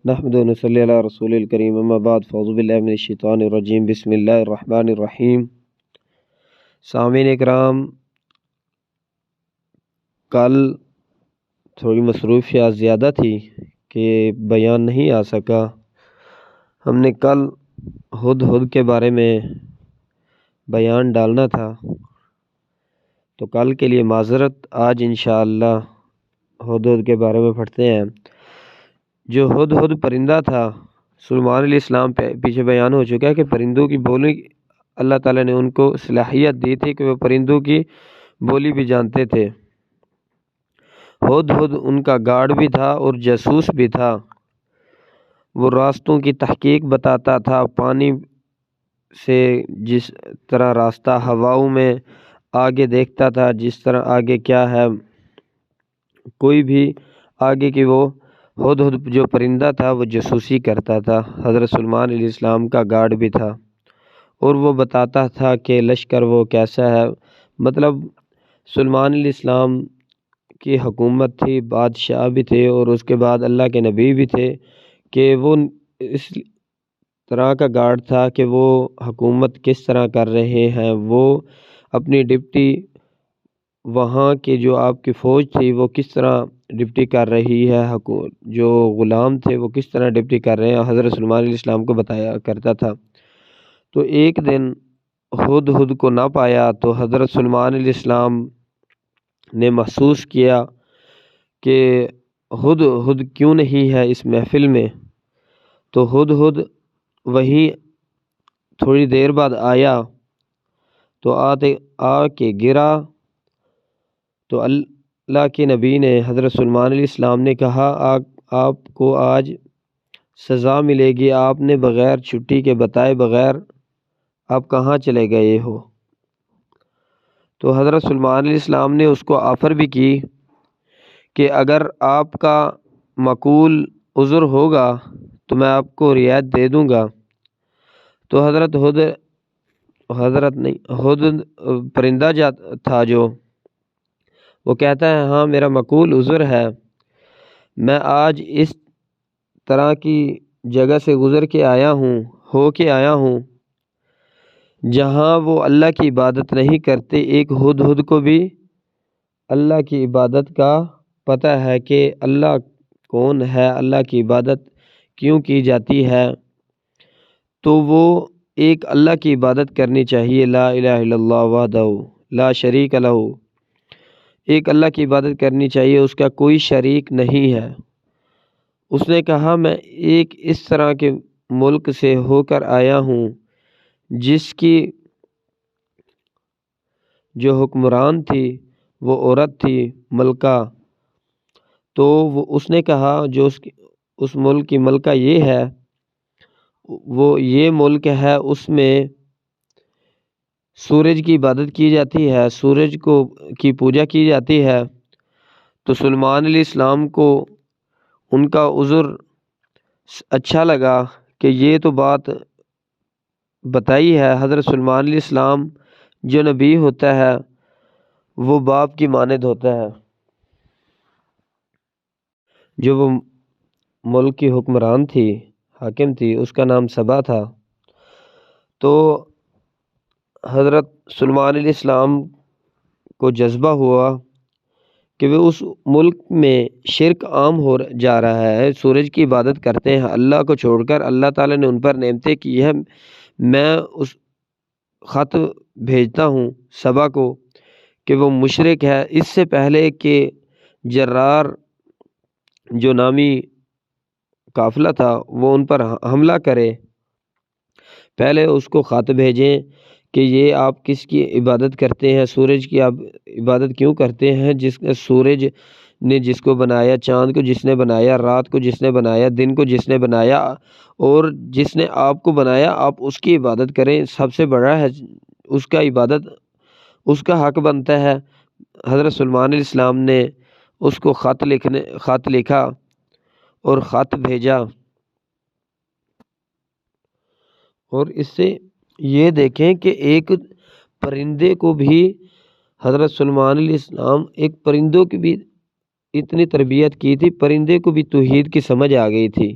نحمد و نصلی علی رسول الکریم اما بعد فاعوذ باللہ من الشیطان الرجیم بسم اللہ الرحمن الرحیم۔ سامعین اکرام، کل تھوڑی مصروفیات زیادہ تھی کہ بیان نہیں آ سکا۔ ہم نے کل ہدہد کے بارے میں بیان ڈالنا تھا، تو کل کے لیے معذرت۔ آج انشاءاللہ ہدہد کے بارے میں پڑھتے ہیں۔ جو ہدہد پرندہ تھا، سلیمان علیہ السلام پیچھے بیان ہو چکا ہے کہ پرندوں کی بولی اللہ تعالیٰ نے ان کو صلاحیت دی تھی کہ وہ پرندوں کی بولی بھی جانتے تھے۔ ہدہد ان کا گارڈ بھی تھا اور جاسوس بھی تھا۔ وہ راستوں کی تحقیق بتاتا تھا، پانی سے جس طرح راستہ ہواؤں میں آگے دیکھتا تھا، جس طرح آگے کیا ہے، کوئی بھی آگے کی وہ ہدہد جو پرندہ تھا وہ جاسوسی کرتا تھا۔ حضرت سلیمان علیہ السلام کا گارڈ بھی تھا اور وہ بتاتا تھا کہ لشکر وہ کیسا ہے۔ مطلب سلیمان علیہ السلام کی حکومت تھی، بادشاہ بھی تھے اور اس کے بعد اللہ کے نبی بھی تھے، کہ وہ اس طرح کا گارڈ تھا کہ وہ حکومت کس طرح کر رہے ہیں، وہ اپنی ڈپٹی وہاں کے جو آپ کی فوج تھی وہ کس طرح ڈپٹی کر رہی ہے، جو غلام تھے وہ کس طرح ڈپٹی کر رہے ہیں، حضرت سلیمان علیہ السلام کو بتایا کرتا تھا۔ تو ایک دن ہدہد کو نہ پایا تو حضرت سلیمان علیہ السلام نے محسوس کیا کہ ہدہد کیوں نہیں ہے اس محفل میں۔ تو ہدہد وہیں تھوڑی دیر بعد آیا تو آ کے گرا، تو اللہ کے نبی نے حضرت سلیمان علیہ السلام نے کہا آپ کو آج سزا ملے گی، آپ نے بغیر چھٹی کے بتائے بغیر آپ کہاں چلے گئے ہو۔ تو حضرت سلیمان علیہ السلام نے اس کو آفر بھی کی کہ اگر آپ کا معقول عذر ہوگا تو میں آپ کو رعایت دے دوں گا۔ تو ہدہد پرندہ تھا جو وہ کہتا ہے ہاں میرا معقول عذر ہے، میں آج اس طرح کی جگہ سے گزر کے آیا ہوں جہاں وہ اللہ کی عبادت نہیں کرتے۔ ایک ہدہد کو بھی اللہ کی عبادت کا پتہ ہے کہ اللہ کون ہے، اللہ کی عبادت کیوں کی جاتی ہے، تو وہ ایک اللہ کی عبادت کرنی چاہیے۔ لا الہ الا اللہ وحدہ لا شریک لہ، ایک اللہ کی عبادت کرنی چاہیے، اس کا کوئی شریک نہیں ہے۔ اس نے کہا میں ایک اس طرح کے ملک سے ہو کر آیا ہوں جس کی جو حکمران تھی وہ عورت تھی، ملکہ۔ تو اس نے کہا جو اس ملک کی ملکہ یہ ہے، وہ یہ ملک ہے، اس میں سورج کی عبادت کی جاتی ہے، سورج کی پوجا کی جاتی ہے۔ تو سلیمان علیہ السلام کو ان کا عذر اچھا لگا کہ یہ تو بات بتائی ہے۔ حضرت سلیمان علیہ السلام جو نبی ہوتا ہے وہ باپ کی مانند ہوتا ہے۔ جو وہ ملک کی حکمران تھی، حاکم تھی، اس کا نام سبا تھا۔ تو حضرت سلیمان علیہ السلام کو جذبہ ہوا کہ وہ اس ملک میں شرک عام ہو جا رہا ہے، سورج کی عبادت کرتے ہیں اللہ کو چھوڑ کر، اللہ تعالیٰ نے ان پر نعمتیں کی ہیں، میں اس خط بھیجتا ہوں سبا کو کہ وہ مشرک ہے۔ اس سے پہلے کہ جرار جو نامی قافلہ تھا وہ ان پر حملہ کرے، پہلے اس کو خط بھیجیں کہ یہ آپ کس کی عبادت کرتے ہیں، سورج کی آپ عبادت کیوں کرتے ہیں، سورج نے جس کو بنایا، چاند کو جس نے بنایا، رات کو جس نے بنایا، دن کو جس نے بنایا، اور جس نے آپ کو بنایا آپ اس کی عبادت کریں، سب سے بڑا ہے اس کا عبادت، اس کا حق بنتا ہے۔ حضرت سلیمان علیہ السلام نے اس کو خط لکھا اور خط بھیجا، اور اس سے یہ دیکھیں کہ ایک پرندے کو بھی حضرت سلیمان علیہ السلام ایک پرندوں کی بھی اتنی تربیت کی تھی، پرندے کو بھی توحید کی سمجھ آ گئی تھی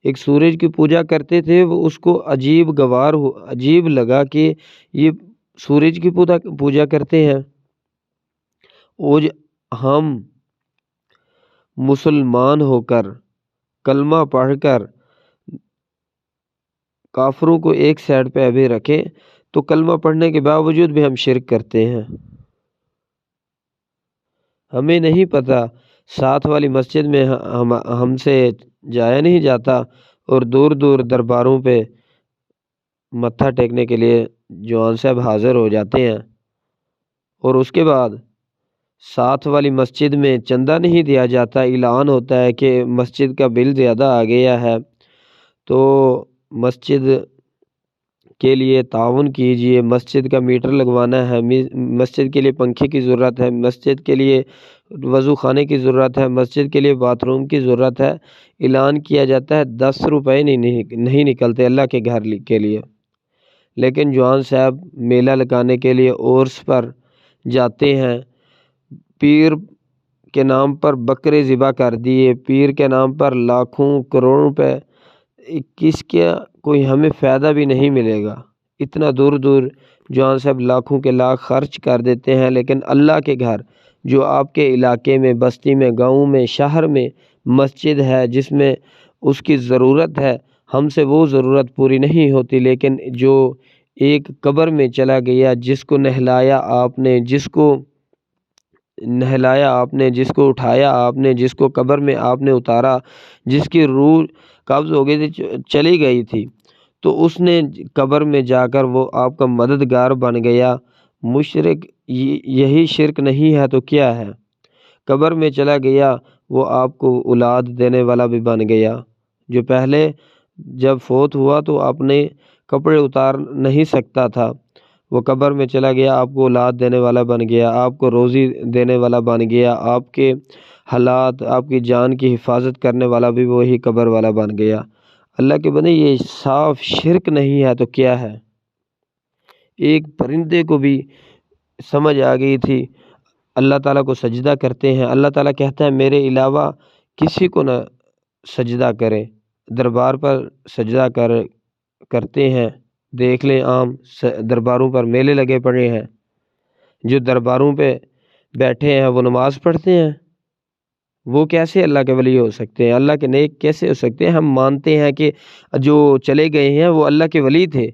ایک سورج کی پوجا کرتے تھے، وہ اس کو عجیب لگا کہ یہ سورج کی پوجا کرتے ہیں، اور ہم مسلمان ہو کر کلمہ پڑھ کر کافروں کو ایک سائڈ پہ ابھی رکھیں تو کلمہ پڑھنے کے باوجود بھی ہم شرک کرتے ہیں۔ ہمیں نہیں پتہ، ساتھ والی مسجد میں ہم سے جایا نہیں جاتا، اور دور دور درباروں پہ متھا ٹیکنے کے لیے جوان صاحب حاضر ہو جاتے ہیں، اور اس کے بعد ساتھ والی مسجد میں چندہ نہیں دیا جاتا، اعلان ہوتا ہے کہ مسجد کا بل زیادہ آ گیا ہے تو مسجد کے لیے تعاون کیجئے، مسجد کا میٹر لگوانا ہے، مسجد کے لیے پنکھے کی ضرورت ہے، مسجد کے لیے وضو خانے کی ضرورت ہے، مسجد کے لیے باتھ روم کی ضرورت ہے، اعلان کیا جاتا ہے، 10 روپے نہیں نکلتے اللہ کے گھر کے لیے۔ لیکن جوان صاحب میلہ لگانے کے لیے عرس پر جاتے ہیں، پیر کے نام پر بکرے ذبح کر دیے، پیر کے نام پر لاکھوں کروڑوں روپے، کس کا کوئی ہمیں فائدہ بھی نہیں ملے گا، اتنا دور دور جوان صاحب لاکھوں کے لاکھ خرچ کر دیتے ہیں، لیکن اللہ کے گھر جو آپ کے علاقے میں، بستی میں، گاؤں میں، شہر میں مسجد ہے جس میں اس کی ضرورت ہے، ہم سے وہ ضرورت پوری نہیں ہوتی، لیکن جو ایک قبر میں چلا گیا، جس کو نہلایا آپ نے، جس کو اٹھایا آپ نے، جس کو قبر میں آپ نے اتارا، جس کی روح قبض ہو گئی تھی، چلی گئی تھی، تو اس نے قبر میں جا کر وہ آپ کا مددگار بن گیا۔ مشرک یہی شرک نہیں ہے تو کیا ہے؟ قبر میں چلا گیا، وہ آپ کو اولاد دینے والا بھی بن گیا، جو پہلے جب فوت ہوا تو اپنے کپڑے اتار نہیں سکتا تھا، وہ قبر میں چلا گیا، آپ کو اولاد دینے والا بن گیا، آپ کو روزی دینے والا بن گیا، آپ کے حالات، آپ کی جان کی حفاظت کرنے والا بھی وہی قبر والا بن گیا۔ اللہ کے بندے، یہ صاف شرک نہیں ہے تو کیا ہے؟ ایک پرندے کو بھی سمجھ آ گئی تھی، اللہ تعالیٰ کو سجدہ کرتے ہیں، اللہ تعالیٰ کہتا ہے میرے علاوہ کسی کو نہ سجدہ کرے، دربار پر سجدہ کرتے ہیں۔ دیکھ لیں عام درباروں پر میلے لگے پڑے ہیں، جو درباروں پہ بیٹھے ہیں وہ نماز پڑھتے ہیں، وہ کیسے اللہ کے ولی ہو سکتے ہیں؟ اللہ کے نیک کیسے ہو سکتے ہیں؟ ہم مانتے ہیں کہ جو چلے گئے ہیں وہ اللہ کے ولی تھے،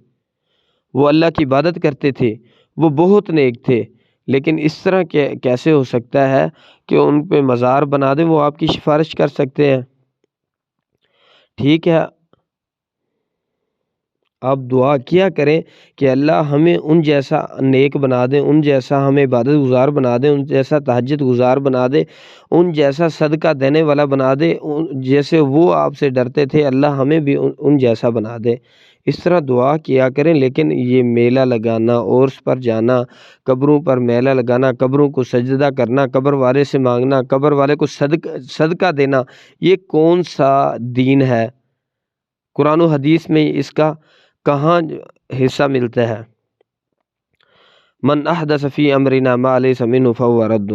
وہ اللہ کی عبادت کرتے تھے، وہ بہت نیک تھے، لیکن اس طرح کیسے ہو سکتا ہے کہ ان پہ مزار بنا دیں؟ وہ آپ کی سفارش کر سکتے ہیں؟ ٹھیک ہے، آپ دعا کیا کریں کہ اللہ ہمیں ان جیسا نیک بنا دیں، ان جیسا ہمیں عبادت گزار بنا دیں، ان جیسا تہجد گزار بنا دے، ان جیسا صدقہ دینے والا بنا دے، جیسے وہ آپ سے ڈرتے تھے، اللہ ہمیں بھی ان جیسا بنا دے۔ اس طرح دعا کیا کریں، لیکن یہ میلہ لگانا، عرس پر جانا، قبروں پر میلہ لگانا، قبروں کو سجدہ کرنا، قبر والے سے مانگنا، قبر والے کو صدقہ دینا، یہ کون سا دین ہے؟ قرآن و حدیث میں اس کا کہاں حصہ ملتا ہے؟ من احدث فی امرنا ما لیس منہ فہو رد۔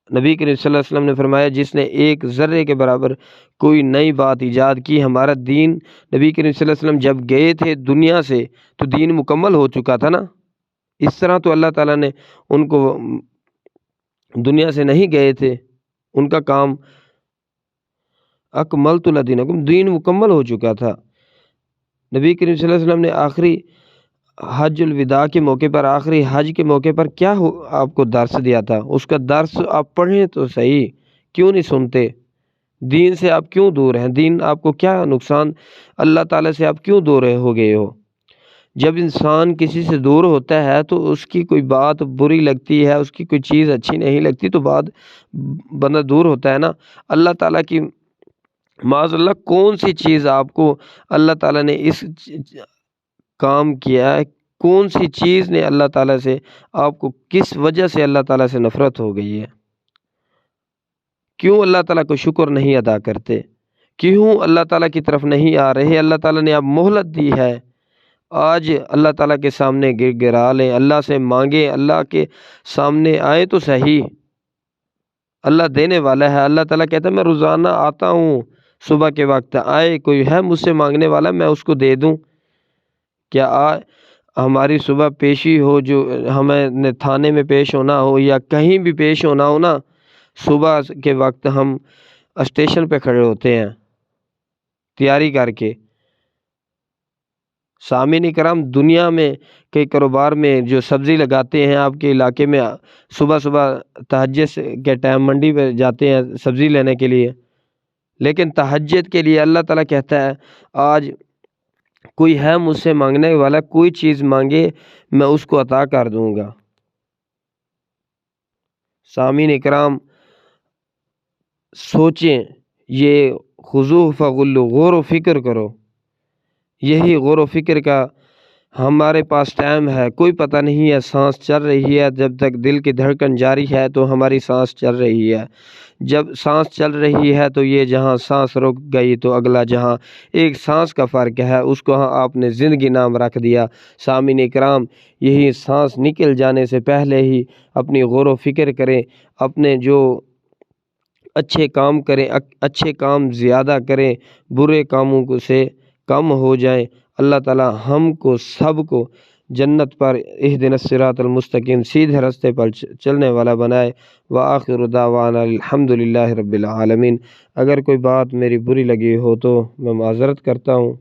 نبی کریم صلی اللہ علیہ وسلم نے فرمایا، جس نے ایک ذرے کے برابر کوئی نئی بات ایجاد کی، ہمارا دین، نبی کریم صلی اللہ علیہ وسلم جب گئے تھے دنیا سے تو دین مکمل ہو چکا تھا نا۔ اس طرح تو اللہ تعالیٰ نے ان کو دنیا سے نہیں گئے تھے، ان کا کام اکملت لدینکم، دین مکمل ہو چکا تھا۔ نبی کریم صلی اللہ علیہ وسلم نے آخری حج الوداع کے موقع پر، آخری حج کے موقع پر کیا آپ کو درس دیا تھا؟ اس کا درس آپ پڑھیں تو صحیح، کیوں نہیں سنتے؟ دین سے آپ کیوں دور ہیں؟ دین آپ کو کیا نقصان، اللہ تعالیٰ سے آپ کیوں دور ہو گئے ہو؟ جب انسان کسی سے دور ہوتا ہے تو اس کی کوئی بات بری لگتی ہے، اس کی کوئی چیز اچھی نہیں لگتی تو بندہ دور ہوتا ہے نا۔ اللہ تعالیٰ کی معاذ اللہ کون سی چیز آپ کو اللہ تعالیٰ نے اس کام کیا ہے؟ کون سی چیز نے اللہ تعالیٰ سے آپ کو، کس وجہ سے اللہ تعالیٰ سے نفرت ہو گئی ہے؟ کیوں اللہ تعالیٰ کو شکر نہیں ادا کرتے؟ کیوں اللہ تعالیٰ کی طرف نہیں آ رہے؟ اللہ تعالیٰ نے اب مہلت دی ہے، آج اللہ تعالیٰ کے سامنے گڑا لیں، اللہ سے مانگیں، اللہ کے سامنے آئیں تو صحیح۔ اللہ دینے والا ہے، اللہ تعالیٰ کہتا ہے میں روزانہ آتا ہوں، صبح کے وقت آئے کوئی ہے مجھ سے مانگنے والا میں اس کو دے دوں، کیا ہماری صبح پیشی ہو جو ہمیں تھانے میں پیش ہونا ہو یا کہیں بھی پیش ہونا ہو نا، صبح کے وقت ہم اسٹیشن پہ کھڑے ہوتے ہیں تیاری کر کے۔ سامعین اکرام، دنیا میں کئی کاروبار میں جو سبزی لگاتے ہیں آپ کے علاقے میں، صبح صبح تہجد کے ٹائم منڈی پہ جاتے ہیں سبزی لینے کے لیے، لیکن تہجد کے لیے اللہ تعالیٰ کہتا ہے آج کوئی ہے مجھ سے مانگنے والا، کوئی چیز مانگے میں اس کو عطا کر دوں گا۔ سامعین اکرام سوچیں، یہ خذوہ فغلوا، غور و فکر کرو، یہی غور و فکر کا ہمارے پاس ٹائم ہے، کوئی پتہ نہیں ہے، سانس چل رہی ہے، جب تک دل کی دھڑکن جاری ہے تو ہماری سانس چل رہی ہے، جب سانس چل رہی ہے تو یہ جہاں سانس رک گئی تو اگلا جہاں، ایک سانس کا فرق ہے، اس کو آپ نے زندگی نام رکھ دیا۔ سامعین اکرام، یہی سانس نکل جانے سے پہلے ہی اپنی غور و فکر کریں، اپنے جو اچھے کام کریں، اچھے کام زیادہ کریں، برے کاموں کو سے کم ہو جائیں۔ اللہ تعالی ہم کو سب کو جنت پر اہدنا الصراط المستقیم، سیدھے راستے پر چلنے والا بنائے۔ وآخر دعوانا الحمد للہ رب العالمین۔ اگر کوئی بات میری بری لگی ہو تو میں معذرت کرتا ہوں۔